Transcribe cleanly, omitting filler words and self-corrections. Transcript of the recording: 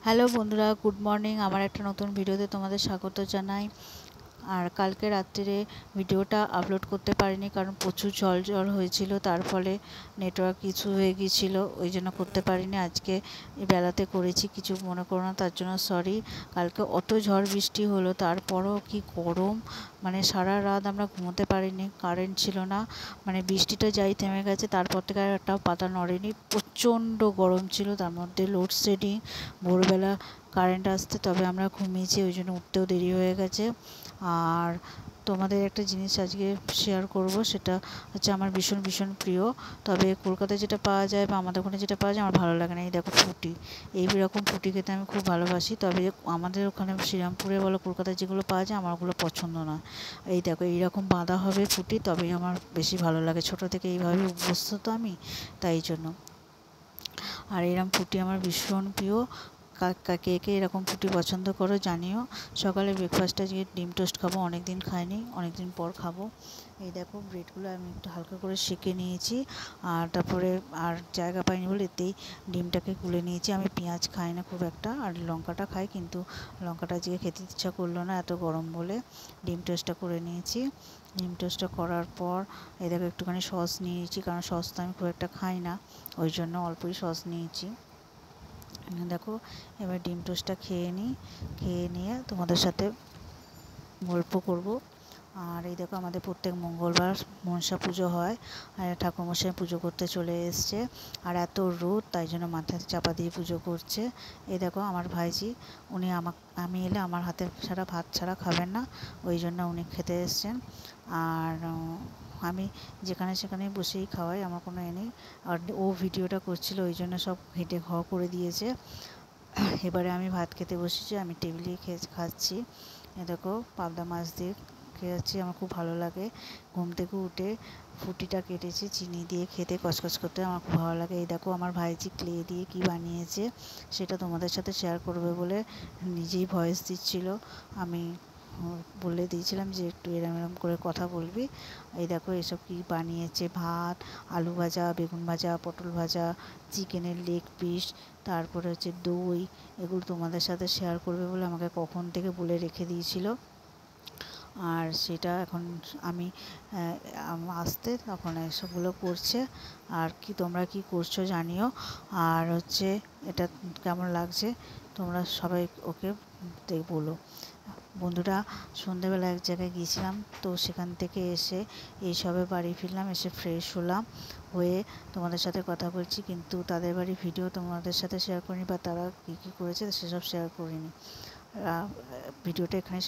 Hello বন্ধুরা, good morning. আমার একটা নতুন ভিডিওতে তোমাদের স্বাগত জানাই। আর কালকে রাত্রিরে ভিডিওটা আপলোড করতে পারিনি, কারণ প্রচুর জল হয়েছিল, তার ফলে নেটওয়ার্ক ইস্যু হয়ে গিয়েছিল, ওই জন্য করতে পারিনি। আজকে বেলাতে করেছি, কিছু মনে করো না, তার জন্য সরি। কালকে অত ঝড় বৃষ্টি হলো, তারপরও কি গরম, মানে সারা রাত আমরা ঘুমোতে পারিনি, কারেন্ট ছিল না। মানে বৃষ্টিটা যাই থেমে গেছে, তারপর থেকে আর একটা পাতা নড়েনি, প্রচণ্ড গরম ছিল। তার মধ্যে লোডশেডিং, ভোরবেলা কারেন্ট আসতে তবে আমরা ঘুমিয়েছি, ওই জন্য উঠতেও দেরি হয়ে গেছে। আর তোমাদের একটা জিনিস আজকে শেয়ার করব, সেটা হচ্ছে আমার ভীষণ ভীষণ প্রিয়, তবে কলকাতায় যেটা পাওয়া যায় বা আমাদের ওখানে যেটা পাওয়া যায় আমার ভালো লাগে না। এই দেখো ফুটি, এইরকম ফুটি খেতে আমি খুব ভালোবাসি, তবে আমাদের ওখানে শ্রীরামপুরে বলো কলকাতায় যেগুলো পাওয়া যায় আমার ওগুলো পছন্দ না। এই দেখো এইরকম বাঁধা হবে ফুটি, তবেই আমার বেশি ভালো লাগে, ছোটো থেকে এইভাবে অভ্যস্ত তো আমি, তাই জন্য। আর এরকম ফুটি আমার ভীষণ প্রিয়। কে কে এরকম ফুটি পছন্দ করো জানিও। সকালে ব্রেকফাস্টে আজকে ডিম টোস্ট খাবো, অনেক দিন খাইনি, অনেক দিন পর খাবো। এই দেখো ব্রেডগুলো আমি একটু হালকা করে সেঁকে নিয়েছি, আর তারপরে আর জায়গা পাইনি বলে এতেই ডিমটাকে গুলে নিয়েছি। আমি পেঁয়াজ খাই না খুব একটা, আর লঙ্কাটা খাই, কিন্তু লঙ্কাটা আজকে খেতে ইচ্ছা করলো না এত গরম বলে। ডিম টোস্টটা করে নিয়েছি। ডিম টোস্টটা করার পর এই দেখো একটুখানি সস নিয়েছি, কারণ সস তো আমি খুব একটা খাই না, ওই জন্য অল্পই সস নিয়েছি। দেখো এবার ডিম টোস্টটা খেয়ে নিই, খেয়ে নিয়ে তোমাদের সাথে গল্প করব। আর এই দেখো আমাদের প্রত্যেক মঙ্গলবার মনসা পুজো হয়, আর ঠাকুরমশাই পুজো করতে চলে এসছে। আর এত রোদ, তাই জন্য মাথায় চাপা দিয়ে পুজো করছে। এই দেখো আমার ভাইজি, উনি আমি এলে আমার হাতের ছাড়া ভাত ছাড়া খাবেন না, ওই জন্য উনি খেতে এসছেন। আর আমি যেখানে সেখানে বসেই খাওয়াই, আমার কোনো নেই। আর ও ভিডিওটা করছিল, ওই জন্য সব ঘেঁটে ঘ করে দিয়েছে। এবারে আমি ভাত খেতে বসেছি, আমি টেবিলে খাচ্ছি। এ দেখো পাবদা মাছ দিয়ে খেয়েছি, আমার খুব ভালো লাগে। ঘুম থেকে উঠে ফুটিটা কেটেছি চিনি দিয়ে, খেতে কচকচ করতে আমার খুব ভালো লাগে। এই দেখো আমার ভাইজি ক্লে দিয়ে কি বানিয়েছে, সেটা তোমাদের সাথে শেয়ার করবে বলে নিজেই ভয়েস দিচ্ছিল। আমি বলে দিয়েছিলাম যে একটু এরম এরম করে কথা বলবি। এই দেখো এসব কি বানিয়েছে, ভাত, আলু ভাজা, বেগুন ভাজা, পটল ভাজা, চিকেনের লেগ পিস, তারপরে হচ্ছে দই, এগুলো তোমাদের সাথে শেয়ার করবে বলে আমাকে কখন থেকে বলে রেখে দিয়েছিল। আর সেটা এখন আমি আসতে তখন এসবগুলো করছে। আর কি তোমরা কি করছো জানিও। আর হচ্ছে এটা কেমন লাগছে তোমরা সবাই ওকে বলো। বন্ধুরা, সন্ধেবেলা এক জায়গায় গিয়েছিলাম, তো সেখান থেকে এসে এই সবে বাড়ি ফিরলাম, এসে ফ্রেশ হলাম, হয়ে তোমাদের সাথে কথা বলছি। কিন্তু তাদের বাড়ির ভিডিও তোমাদের সাথে শেয়ার করিনি, বা তারা কী কী করেছে সেসব শেয়ার করিনি। ভিডিওটা এখানে